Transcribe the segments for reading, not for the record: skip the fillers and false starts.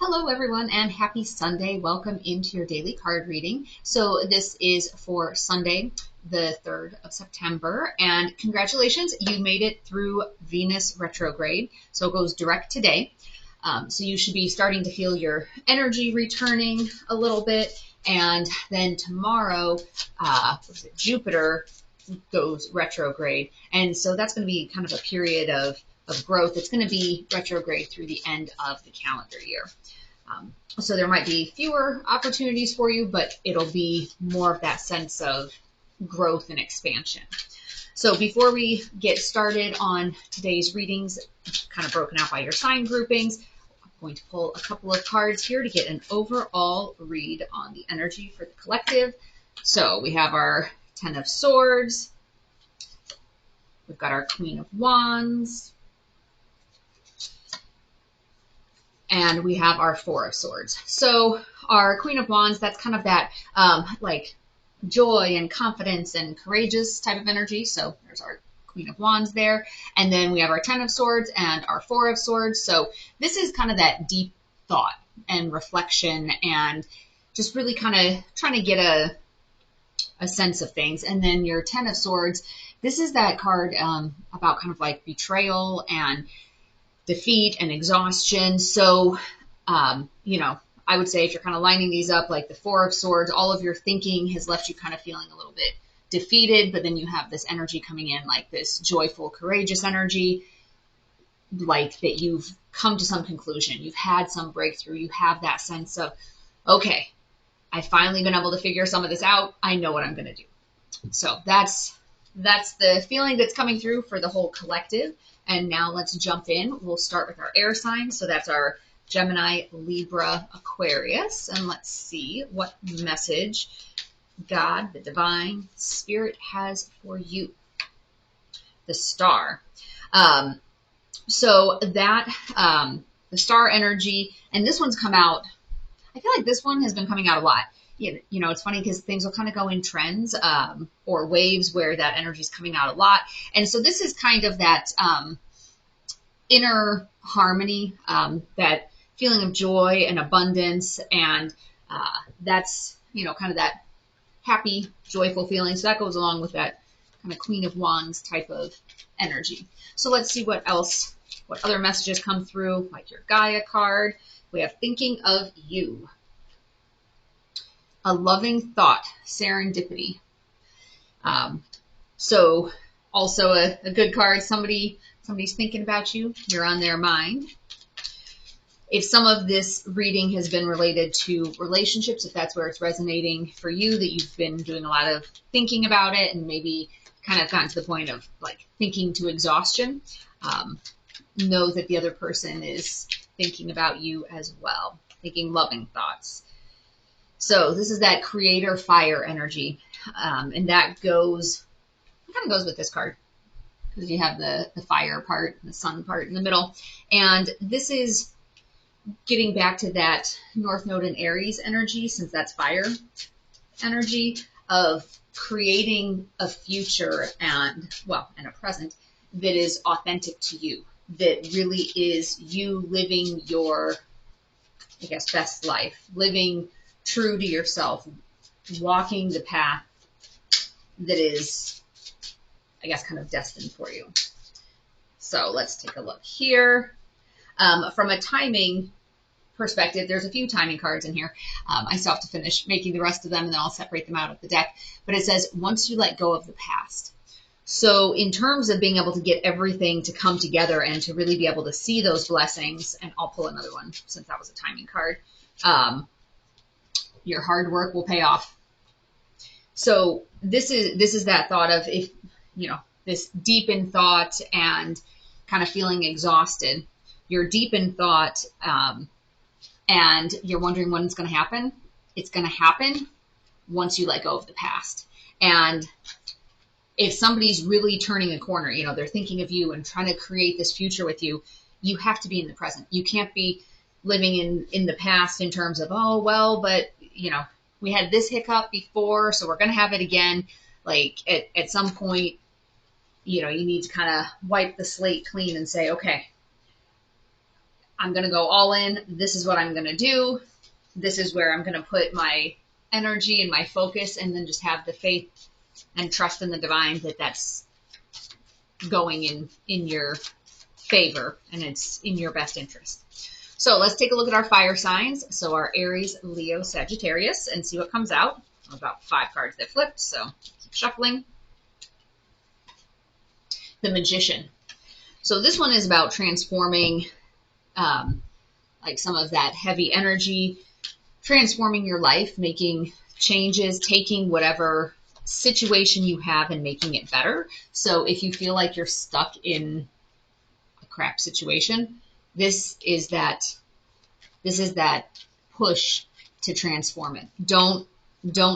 Hello, everyone, and happy Sunday. Welcome into your daily card reading. So, this is for Sunday, the 3rd of September, and congratulations, you made it through Venus retrograde. So, it goes direct today. So, you should be starting to feel your energy returning a little bit, and then tomorrow, Jupiter goes retrograde, and so that's going to be kind of a period of growth. It's going to be retrograde through the end of the calendar year. So there might be fewer opportunities for you, but it'll be more of that sense of growth and expansion. So before we get started on today's readings, kind of broken out by your sign groupings, I'm going to pull a couple of cards here to get an overall read on the energy for the collective. So we have our Ten of Swords. We've got our Queen of Wands. And we have our Four of Swords. So our Queen of Wands, that's kind of that like joy and confidence and courageous type of energy. So there's our Queen of Wands there. And then we have our Ten of Swords and our Four of Swords. So this is kind of that deep thought and reflection and just really kind of trying to get a sense of things. And then your Ten of Swords, this is that card about kind of like betrayal and defeat and exhaustion. So, I would say if you're kind of lining these up, like the Four of Swords, all of your thinking has left you kind of feeling a little bit defeated, but then you have this energy coming in, like this joyful, courageous energy, like that you've come to some conclusion, you've had some breakthrough, you have that sense of, okay, I've finally been able to figure some of this out. I know what I'm going to do. So that's the feeling that's coming through for the whole collective. And now let's jump in. We'll start with our air signs. So that's our Gemini, Libra, Aquarius. And let's see what message God, the divine spirit, has for you. The star. So that, the star energy, and this one's come out, I feel like this one has been coming out a lot. It's funny because things will kind of go in trends or waves where that energy is coming out a lot. And so this is kind of that inner harmony, that feeling of joy and abundance. And that's, kind of that happy, joyful feeling. So that goes along with that kind of Queen of Wands type of energy. So let's see what other messages come through, like your Gaia card. We have thinking of you. A loving thought, serendipity. So also a good card. Somebody's thinking about you. You're on their mind. If some of this reading has been related to relationships, if that's where it's resonating for you, that you've been doing a lot of thinking about it and maybe kind of gotten to the point of like thinking to exhaustion, know that the other person is thinking about you as well, thinking loving thoughts. So this is that creator fire energy. And that kind of goes with this card because you have the fire part and the sun part in the middle. And this is getting back to that North Node in Aries energy, since that's fire energy, of creating a future and a present that is authentic to you, that really is you living your, best life, living true to yourself, walking the path that is, kind of destined for you. So let's take a look here. From a timing perspective, there's a few timing cards in here. I still have to finish making the rest of them, and then I'll separate them out of the deck. But it says, once you let go of the past. So in terms of being able to get everything to come together and to really be able to see those blessings, and I'll pull another one since that was a timing card, your hard work will pay off. So this is that thought of, if this deep in thought and kind of feeling exhausted. You're deep in thought and you're wondering when it's going to happen. It's going to happen once you let go of the past. And if somebody's really turning a corner, they're thinking of you and trying to create this future with you, you have to be in the present. You can't be living in the past in terms of, but we had this hiccup before, so we're going to have it again. Like at some point, you need to kind of wipe the slate clean and say, okay, I'm going to go all in. This is what I'm going to do. This is where I'm going to put my energy and my focus, and then just have the faith and trust in the divine that that's going in your favor and it's in your best interest. So let's take a look at our fire signs. So our Aries, Leo, Sagittarius, and see what comes out. About 5 cards that flipped, so keep shuffling. The Magician. So this one is about transforming like some of that heavy energy, transforming your life, making changes, taking whatever situation you have and making it better. So if you feel like you're stuck in a crap situation, this is that push to transform it. Don't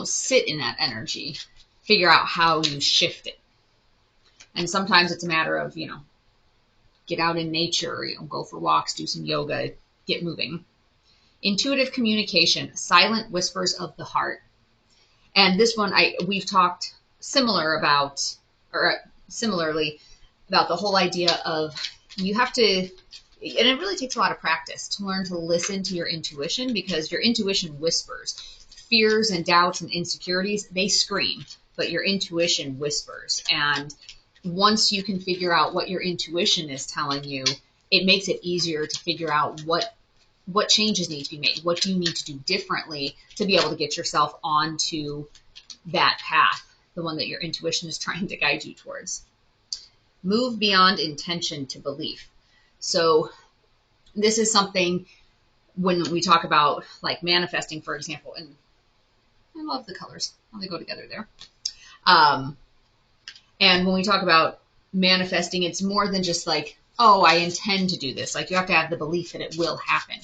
sit in that energy. Figure out how you shift it. And sometimes it's a matter of, get out in nature, go for walks, do some yoga, get moving. Intuitive communication, silent whispers of the heart. And this one, we've talked similarly about the whole idea of you have to, and it really takes a lot of practice to learn to listen to your intuition, because your intuition whispers. Fears and doubts and insecurities, they scream, but your intuition whispers. And once you can figure out what your intuition is telling you, it makes it easier to figure out what changes need to be made. What do you need to do differently to be able to get yourself onto that path, the one that your intuition is trying to guide you towards. Move beyond intention to belief. So this is something when we talk about like manifesting, for example, and I love the colors, how they go together there. And when we talk about manifesting, it's more than just like, oh, I intend to do this. Like you have to have the belief that it will happen.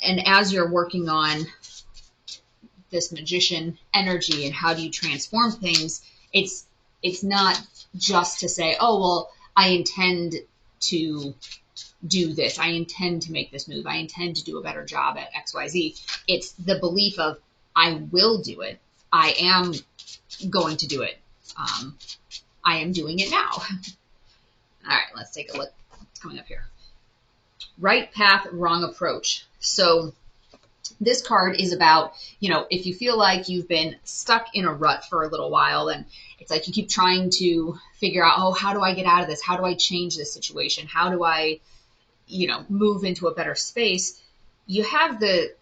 And as you're working on this magician energy and how do you transform things, it's not just to say, oh, well, I intend to do this. I intend to make this move. I intend to do a better job at XYZ. It's the belief of I will do it. I am going to do it. I am doing it now. All right, let's take a look. What's coming up here? Right path, wrong approach. So this card is about, if you feel like you've been stuck in a rut for a little while and it's like you keep trying to figure out, oh, how do I get out of this? How do I change this situation? How do I, move into a better space? You have the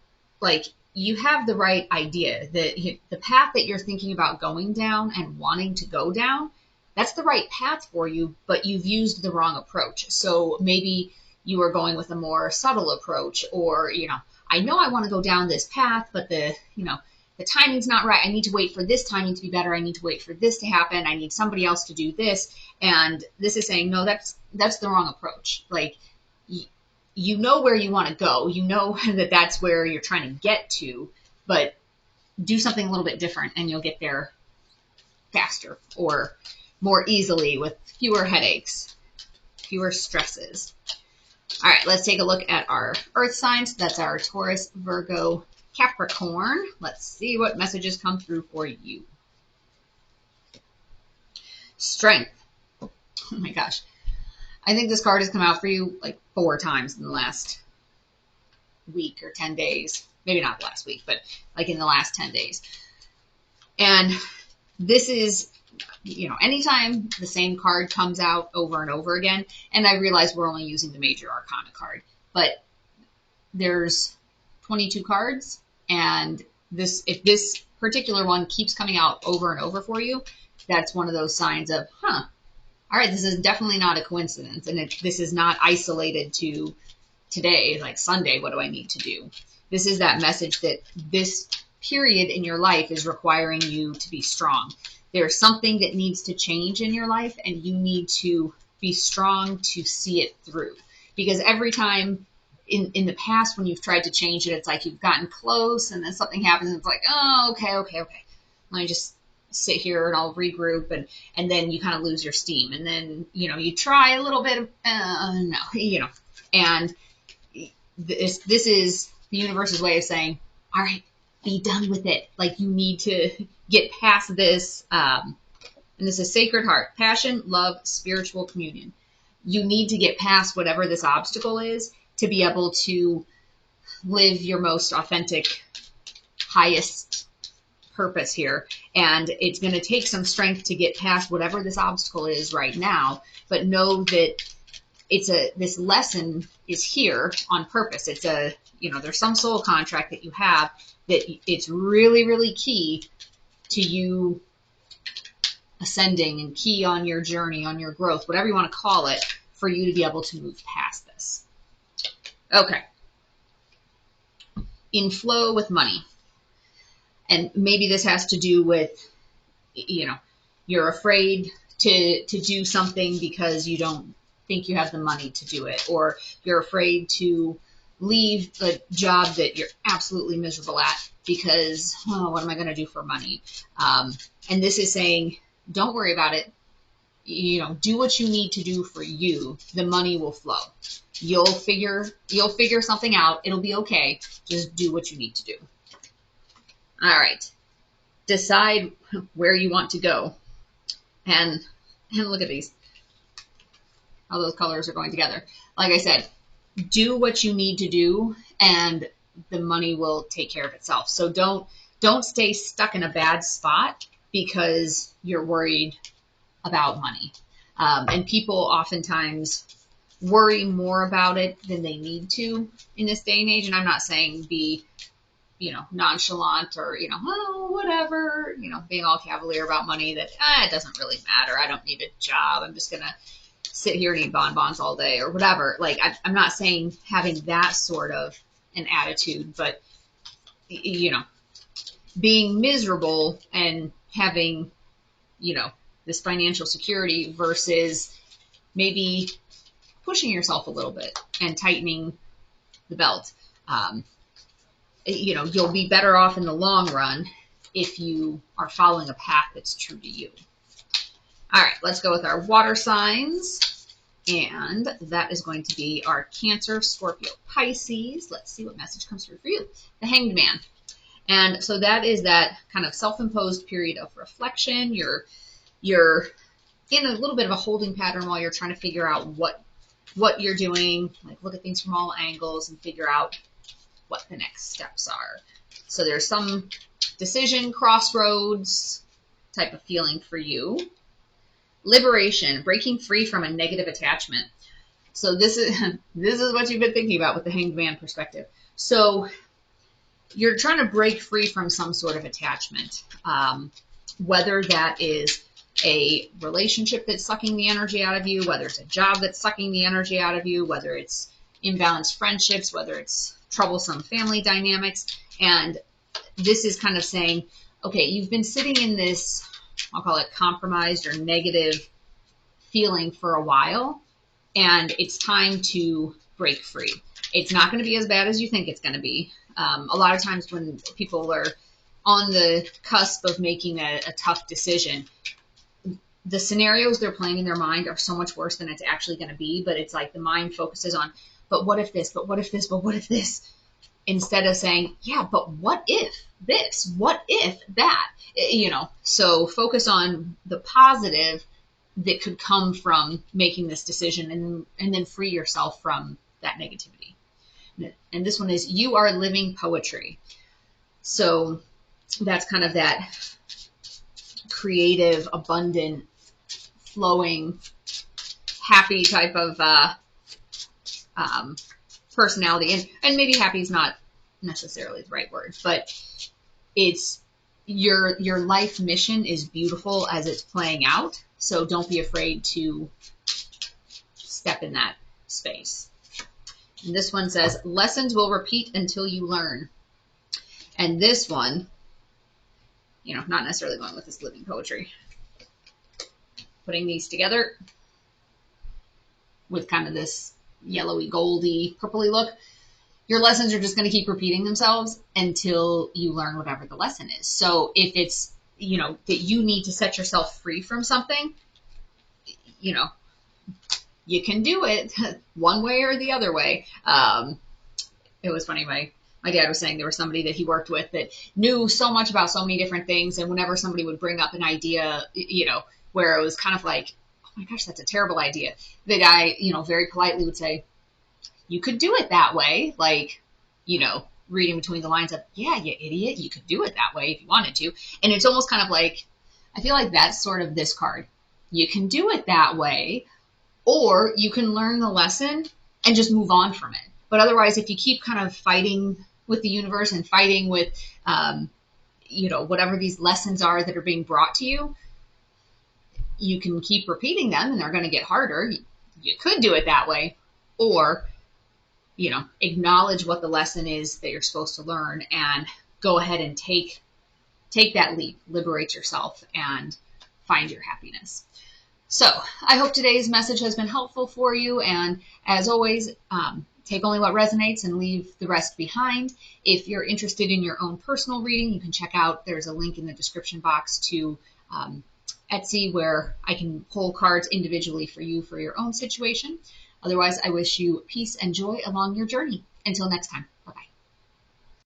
right idea. The path that you're thinking about going down and wanting to go down, that's the right path for you, but you've used the wrong approach. So maybe you are going with a more subtle approach, or, I know I want to go down this path, but the timing's not right. I need to wait for this timing to be better. I need to wait for this to happen. I need somebody else to do this. And this is saying, no, that's the wrong approach. Like, you know where you want to go. You know that that's where you're trying to get to, but do something a little bit different and you'll get there faster or more easily with fewer headaches, fewer stresses. All right, let's take a look at our earth signs. That's our Taurus, Virgo, Capricorn. Let's see what messages come through for you. Strength. Oh my gosh. I think this card has come out for you like 4 times in the last week or 10 days. Maybe not the last week, but like in the last 10 days. And this is, anytime the same card comes out over and over again, and I realize we're only using the major arcana card, but there's 22 cards, and if this particular one keeps coming out over and over for you, that's one of those signs of, all right, this is definitely not a coincidence, and this is not isolated to today, like Sunday, what do I need to do? This is that message that this period in your life is requiring you to be strong. There's something that needs to change in your life, and you need to be strong to see it through. Because every time in the past when you've tried to change it, it's like you've gotten close, and then something happens, and it's like, oh, okay. Let me just sit here, and I'll regroup, and then you kind of lose your steam. And then, you try a little bit of, no, and this is the universe's way of saying, all right, be done with it. Like, you need to get past this. And this is Sacred Heart, passion, love, spiritual communion. You need to get past whatever this obstacle is to be able to live your most authentic, highest purpose here. And it's going to take some strength to get past whatever this obstacle is right now, but know that this lesson is here on purpose. There's some soul contract that you have that it's really, really key to you ascending and key on your journey, on your growth, whatever you want to call it, for you to be able to move past this. Okay. In flow with money. And maybe this has to do with, you're afraid to do something because you don't think you have the money to do it, or you're afraid to leave a job that you're absolutely miserable at because, what am I going to do for money? And this is saying, don't worry about it. Do what you need to do for you. The money will flow. You'll figure something out. It'll be okay. Just do what you need to do. All right. Decide where you want to go. And look at these. How those colors are going together. Like I said, do what you need to do and the money will take care of itself. So don't stay stuck in a bad spot because you're worried about money. And people oftentimes worry more about it than they need to in this day and age. And I'm not saying be, nonchalant or, whatever, being all cavalier about money that it doesn't really matter. I don't need a job. I'm just going to sit here and eat bonbons all day or whatever. Like, I'm not saying having that sort of an attitude, but, being miserable and having, this financial security versus maybe pushing yourself a little bit and tightening the belt. You'll be better off in the long run if you are following a path that's true to you. All right, let's go with our water signs. And that is going to be our Cancer, Scorpio, Pisces. Let's see what message comes through for you. The Hanged Man. And so that is that kind of self-imposed period of reflection. You're in a little bit of a holding pattern while you're trying to figure out what you're doing, like look at things from all angles and figure out what the next steps are. So there's some decision, crossroads type of feeling for you. Liberation, breaking free from a negative attachment. So this is what you've been thinking about with the Hanged Man perspective. So you're trying to break free from some sort of attachment, whether that is a relationship that's sucking the energy out of you, whether it's a job that's sucking the energy out of you, whether it's imbalanced friendships, whether it's troublesome family dynamics. And this is kind of saying, okay, you've been sitting in this, I'll call it compromised or negative feeling for a while, and it's time to break free. It's not going to be as bad as you think it's going to be. A lot of times when people are on the cusp of making a tough decision, the scenarios they're playing in their mind are so much worse than it's actually going to be, but it's like the mind focuses on, but what if this, but what if this, but what if this, instead of saying, yeah, but what if this, what if that, so focus on the positive that could come from making this decision and then free yourself from that negativity. And this one is, you are living poetry. So that's kind of that creative, abundant, flowing, happy type of personality. And maybe happy is not necessarily the right word, but it's your life mission is beautiful as it's playing out. So don't be afraid to step in that space. And this one says, lessons will repeat until you learn. And this one, not necessarily going with this living poetry. Putting these together with kind of this yellowy, goldy, purpley look. Your lessons are just going to keep repeating themselves until you learn whatever the lesson is. So if it's, that you need to set yourself free from something, you can do it one way or the other way. It was funny. My dad was saying there was somebody that he worked with that knew so much about so many different things. And whenever somebody would bring up an idea, where it was kind of like, oh my gosh, that's a terrible idea, the guy, very politely would say, you could do it that way. Like, you know, reading between the lines of, yeah, you idiot, you could do it that way if you wanted to. And it's almost kind of like, I feel like that's sort of this card. You can do it that way, or you can learn the lesson and just move on from it. But otherwise, if you keep kind of fighting with the universe and fighting with, you know, whatever these lessons are that are being brought to you, you can keep repeating them and they're going to get harder. You could do it that way, or, you know, acknowledge what the lesson is that you're supposed to learn and go ahead and take that leap, liberate yourself, and find your happiness. So I hope today's message has been helpful for you. And as always, take only what resonates and leave the rest behind. If you're interested in your own personal reading, you can check out, there's a link in the description box to Etsy where I can pull cards individually for you for your own situation. Otherwise, I wish you peace and joy along your journey. Until next time. Bye-bye.